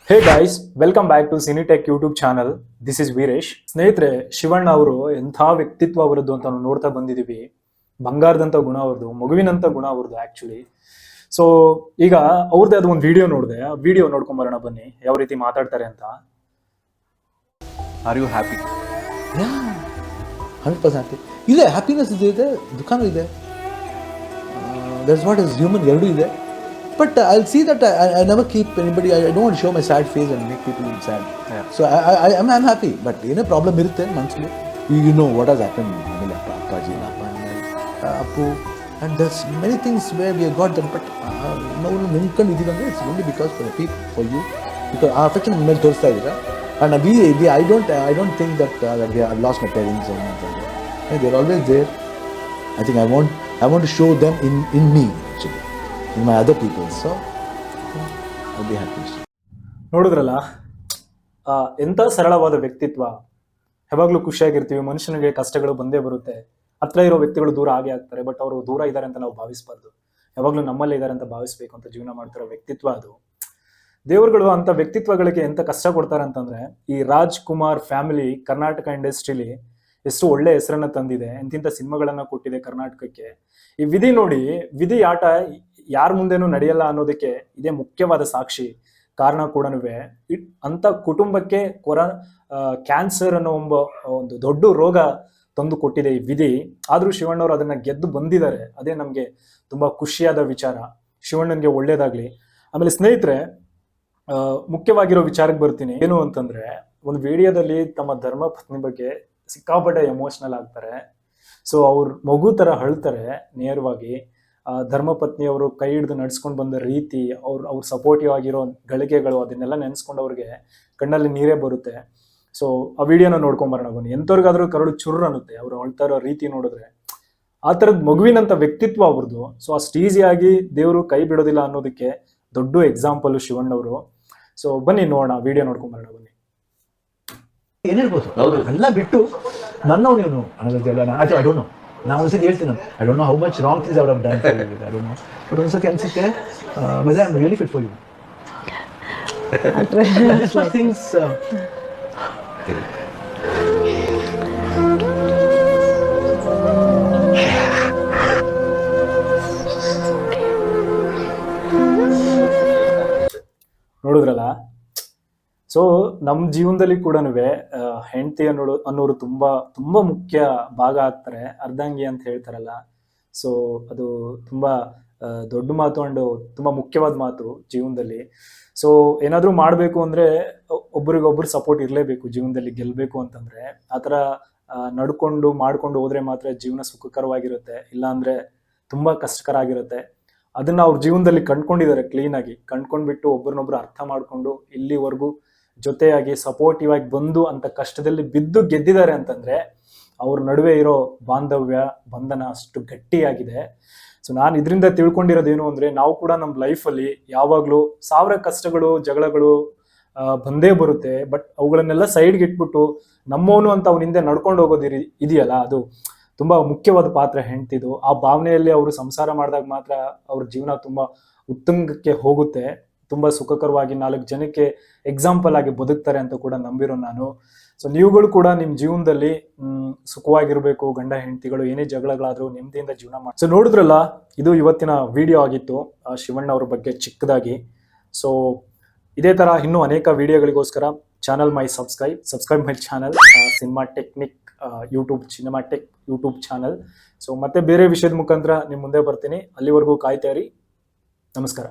Hey guys, welcome back to Cinetech YouTube channel. This is Veeresh. ಸ್ನೇಹಿತರೆ, ಶಿವಣ್ಣ ಅವರು ಎಂಥ ವ್ಯಕ್ತಿತ್ವ ಅವರದ್ದು ಅಂತ ನಾವು ನೋಡ್ತಾ ಬಂದಿದ್ದೀವಿ. ಬಂಗಾರದಂಥ ಗುಣ ಅವ್ರದ್ದು, ಮಗುವಿನಂಥ ಗುಣ ಅವ್ರದ್ದು ಆ್ಯಕ್ಚುಲಿ. ಸೊ ಈಗ ಅವ್ರದ್ದೇ ಅದು ಒಂದು ವಿಡಿಯೋ ನೋಡಿದೆ. ಆ ವಿಡಿಯೋ ನೋಡ್ಕೊಂಬರೋಣ ಬನ್ನಿ, ಯಾವ ರೀತಿ ಮಾತಾಡ್ತಾರೆ ಅಂತ. Are you happy? 100% ಹ್ಯಾಪಿ ಇದೆ. ಹ್ಯಾಪಿನೆಸ್ ಇದೆ, ದುಃಖನೂ ಇದೆ. ದಟ್ಸ್ ವಾಟ್ ಇಸ್ ಹ್ಯೂಮನ್, ಎರಡೂ ಇದೆ. But I'll see that I never keep anybody. I don't want to show my sad face and make people sad. Yeah. So I'm happy. But ಏನು problem ಇರುತ್ತೆ ಮನಸ್ಸಲ್ಲಿ. You know what has happened. ಆಮೇಲೆ ಅಪ್ಪಾಜಿ Appu and there's many things where we have got them. But ನಾವು ನಿಂತ್ಕೊಂಡು ಇದ್ದೀವಿ ಅಂದರೆ it's only because for the people, for you. Because ಆ affection ನಿಮ್ಮ ಮೇಲೆ ತೋರಿಸ್ತಾ ಇದ್ದೀರಾ. And I don't think that I've lost my parents or anything. They're always there. I think I want to show them in me actually. In my other people, so I'll be happy. ನೋಡಿದ್ರಲ್ಲ, ಎಂಥ ಸರಳವಾದ ವ್ಯಕ್ತಿತ್ವ. ಯಾವಾಗಲೂ ಖುಷಿಯಾಗಿರ್ತೀವಿ. ಮನುಷ್ಯನಿಗೆ ಕಷ್ಟಗಳು ಬಂದೇ ಬರುತ್ತೆ. ಹತ್ರ ಇರೋ ವ್ಯಕ್ತಿಗಳು ದೂರ ಆಗೇ ಆಗ್ತಾರೆ. ಬಟ್ ಅವರು ದೂರ ಇದ್ದಾರೆ ಅಂತ ನಾವು ಭಾವಿಸಬಾರ್ದು. ಯಾವಾಗಲೂ ನಮ್ಮಲ್ಲೇ ಇದ್ದಾರೆ ಅಂತ ಭಾವಿಸ್ಬೇಕು ಅಂತ ಜೀವನ ಮಾಡ್ತಿರೋ ವ್ಯಕ್ತಿತ್ವ ಅದು. ದೇವರುಗಳು ಅಂಥ ವ್ಯಕ್ತಿತ್ವಗಳಿಗೆ ಎಂಥ ಕಷ್ಟ ಕೊಡ್ತಾರೆ ಅಂತಂದ್ರೆ, ಈ ರಾಜ್ಕುಮಾರ್ ಫ್ಯಾಮಿಲಿ ಕರ್ನಾಟಕ ಇಂಡಸ್ಟ್ರಿಲಿ ಎಷ್ಟು ಒಳ್ಳೆ ಹೆಸರನ್ನ ತಂದಿದೆ, ಎಂತಿಂಥ ಸಿನಿಮಾಗಳನ್ನ ಕೊಟ್ಟಿದೆ ಕರ್ನಾಟಕಕ್ಕೆ. ಈ ವಿಧಿ ನೋಡಿ, ವಿಧಿ ಆಟ ಯಾರ ಮುಂದೆನೂ ನಡೆಯಲ್ಲ ಅನ್ನೋದಕ್ಕೆ ಇದೇ ಮುಖ್ಯವಾದ ಸಾಕ್ಷಿ. ಕಾರಣ ಕೂಡ ಅಂತ ಕುಟುಂಬಕ್ಕೆ ಕ್ಯಾನ್ಸರ್ ಅನ್ನೋ ಒಂದು ದೊಡ್ಡ ರೋಗ ತಂದು ಕೊಟ್ಟಿದೆ ಈ ವಿಧಿ. ಆದ್ರೂ ಶಿವಣ್ಣವ್ರು ಅದನ್ನ ಗೆದ್ದು ಬಂದಿದ್ದಾರೆ. ಅದೇ ನಮ್ಗೆ ತುಂಬಾ ಖುಷಿಯಾದ ವಿಚಾರ. ಶಿವಣ್ಣನ್ಗೆ ಒಳ್ಳೇದಾಗ್ಲಿ. ಆಮೇಲೆ ಸ್ನೇಹಿತರೆ, ಮುಖ್ಯವಾಗಿರೋ ವಿಚಾರಕ್ಕೆ ಬರ್ತೀನಿ. ಏನು ಅಂತಂದ್ರೆ, ಒಂದು ವಿಡಿಯೋದಲ್ಲಿ ತಮ್ಮ ಧರ್ಮಪತ್ನಿ ಬಗ್ಗೆ ಸಿಕ್ಕಾಪಟ್ಟೆ ಎಮೋಷನಲ್ ಆಗ್ತಾರೆ. ಸೊ ಅವ್ರ ಮಗು ತರ ಅಳ್ತಾರೆ ನೇರವಾಗಿ. ಧರ್ಮಪತ್ನಿಯವರು ಕೈ ಹಿಡಿದು ನಡ್ಸ್ಕೊಂಡು ಬಂದ ರೀತಿ, ಅವ್ರ ಸಪೋರ್ಟಿವ್ ಆಗಿರೋ ಗಳಿಗೆಗಳು, ಅದನ್ನೆಲ್ಲ ನೆನೆಸ್ಕೊಂಡು ಅವ್ರಿಗೆ ಕಣ್ಣಲ್ಲಿ ನೀರೇ ಬರುತ್ತೆ. ಸೊ ಆ ವಿಡಿಯೋನ ನೋಡ್ಕೊಂಬರೋಣ ಬನ್ನಿ. ಎಂಥವ್ರಿಗಾದ್ರೂ ಕರಳು ಚುರ್ರು ಅನ್ನುತ್ತೆ ಅವ್ರು ಅಳ್ತಾ ಇರೋ ರೀತಿ ನೋಡಿದ್ರೆ. ಆ ಥರದ್ ಮಗುವಿನಂಥ ವ್ಯಕ್ತಿತ್ವ ಅವ್ರದ್ದು. ಸೊ ಅಷ್ಟು ಈಸಿಯಾಗಿ ದೇವರು ಕೈ ಬಿಡೋದಿಲ್ಲ ಅನ್ನೋದಕ್ಕೆ ದೊಡ್ಡ ಎಕ್ಸಾಂಪಲ್ ಶಿವಣ್ಣವರು. ಸೊ ಬನ್ನಿ ನೋಡೋಣ, ವಿಡಿಯೋ ನೋಡ್ಕೊಂಬರೋಣ ಬನ್ನಿ. ಏನ್ ಹೇಳ್ಬೋದು, ಎಲ್ಲ ಬಿಟ್ಟು ನನ್ನವ್ ನೀವು ಅನ್ನೋದೆಲ್ಲ ಐ ಡೋಂಟ್ ನೋ. ನಾನು ಒಂದ್ಸತಿ ಹೇಳ್ತೀನಿ, I don't know how much wrong things I would have done for you. I don't know. But ಒಂದ್ಸತಿ ಅನ್ಸುತ್ತೆ, whether I am really fit for you. That's why things ನೋಡಿದ್ರಲ್ಲ. ಸೊ ನಮ್ಮ ಜೀವನದಲ್ಲಿ ಕೂಡ ಹೆಂಡತಿ ಅನ್ನೋರು ತುಂಬಾ ತುಂಬಾ ಮುಖ್ಯ ಭಾಗ ಆಗ್ತಾರೆ. ಅರ್ಧಾಂಗಿ ಅಂತ ಹೇಳ್ತಾರಲ್ಲ. ಸೊ ಅದು ತುಂಬಾ ದೊಡ್ಡ ಮಾತು ಅಂಡ್ ತುಂಬಾ ಮುಖ್ಯವಾದ ಮಾತು ಜೀವನದಲ್ಲಿ. ಸೊ ಏನಾದ್ರೂ ಮಾಡ್ಬೇಕು ಅಂದ್ರೆ ಒಬ್ರಿಗೊಬ್ರು ಸಪೋರ್ಟ್ ಇರಲೇಬೇಕು ಜೀವನದಲ್ಲಿ ಗೆಲ್ಬೇಕು ಅಂತಂದ್ರೆ. ಆತರ ಮಾಡ್ಕೊಂಡು ಹೋದ್ರೆ ಮಾತ್ರ ಜೀವನ ಸುಖಕರವಾಗಿರುತ್ತೆ. ಇಲ್ಲ ಅಂದ್ರೆ ತುಂಬಾ ಕಷ್ಟಕರ ಆಗಿರುತ್ತೆ. ಅದನ್ನ ಅವ್ರ ಜೀವನದಲ್ಲಿ ಕಂಡ್ಕೊಂಡಿದ್ದಾರೆ, ಕ್ಲೀನ್ ಆಗಿ ಕಂಡ್ಕೊಂಡ್ಬಿಟ್ಟು ಒಬ್ರನ್ನೊಬ್ರು ಅರ್ಥ ಮಾಡ್ಕೊಂಡು ಇಲ್ಲಿವರೆಗೂ ಜೊತೆಯಾಗಿ ಸಪೋರ್ಟಿವ್ ಆಗಿ ಬಂದು ಅಂತ ಕಷ್ಟದಲ್ಲಿ ಬಿದ್ದು ಗೆದ್ದಿದ್ದಾರೆ ಅಂತಂದ್ರೆ ಅವ್ರ ನಡುವೆ ಇರೋ ಬಾಂಧವ್ಯ ಬಂಧನ ಅಷ್ಟು ಗಟ್ಟಿಯಾಗಿದೆ. ಸೊ ನಾನು ಇದರಿಂದ ತಿಳ್ಕೊಂಡಿರೋದೇನು ಅಂದ್ರೆ, ನಾವು ಕೂಡ ನಮ್ಮ ಲೈಫಲ್ಲಿ ಯಾವಾಗ್ಲೂ 1000 ಕಷ್ಟಗಳು ಜಗಳಗಳು ಬಂದೇ ಬರುತ್ತೆ. ಬಟ್ ಅವುಗಳನ್ನೆಲ್ಲ ಸೈಡ್ಗೆ ಇಟ್ಬಿಟ್ಟು ನಮ್ಮವನು ಅಂತ ಅವ್ನ ಹಿಂದೆ ನಡ್ಕೊಂಡು ಹೋಗೋದು ಇದೆಯಲ್ಲ, ಅದು ತುಂಬಾ ಮುಖ್ಯವಾದ ಪಾತ್ರ ಹೆಂಡ್ತಿದು. ಆ ಭಾವನೆಯಲ್ಲಿ ಅವರು ಸಂಸಾರ ಮಾಡಿದಾಗ ಮಾತ್ರ ಅವ್ರ ಜೀವನ ತುಂಬಾ ಉತ್ತುಂಗಕ್ಕೆ ಹೋಗುತ್ತೆ. ತುಂಬಾ ಸುಖಕರವಾಗಿ 4 ಜನಕ್ಕೆ ಎಕ್ಸಾಂಪಲ್ ಆಗಿ ಬದುಕ್ತಾರೆ ಅಂತ ಕೂಡ ನಂಬಿರೋ ನಾನು. ಸೊ ನೀವುಗಳು ಕೂಡ ನಿಮ್ ಜೀವನದಲ್ಲಿ ಸುಖವಾಗಿರ್ಬೇಕು. ಗಂಡ ಹೆಂಡತಿಗಳು ಏನೇ ಜಗಳಗಳಾದ್ರೂ ನೆಮ್ಮದಿಯಿಂದ ಜೀವನ ಮಾಡಿ. ಸೊ ನೋಡಿದ್ರಲ್ಲ, ಇದು ಇವತ್ತಿನ ವಿಡಿಯೋ ಆಗಿತ್ತು ಶಿವಣ್ಣ ಅವ್ರ ಬಗ್ಗೆ ಚಿಕ್ಕದಾಗಿ. ಸೊ ಇದೇ ತರ ಇನ್ನೂ ಅನೇಕ ವಿಡಿಯೋಗಳಿಗೋಸ್ಕರ channel subscribe my channel cinema technique Cinematech YouTube channel. So ಮತ್ತೆ ಬೇರೆ ವಿಷಯದ ಮುಖಾಂತರ ನಿಮ್ ಮುಂದೆ ಬರ್ತೀನಿ. ಅಲ್ಲಿವರೆಗೂ ಕಾಯ್ತಾ ಇರಿ. ನಮಸ್ಕಾರ.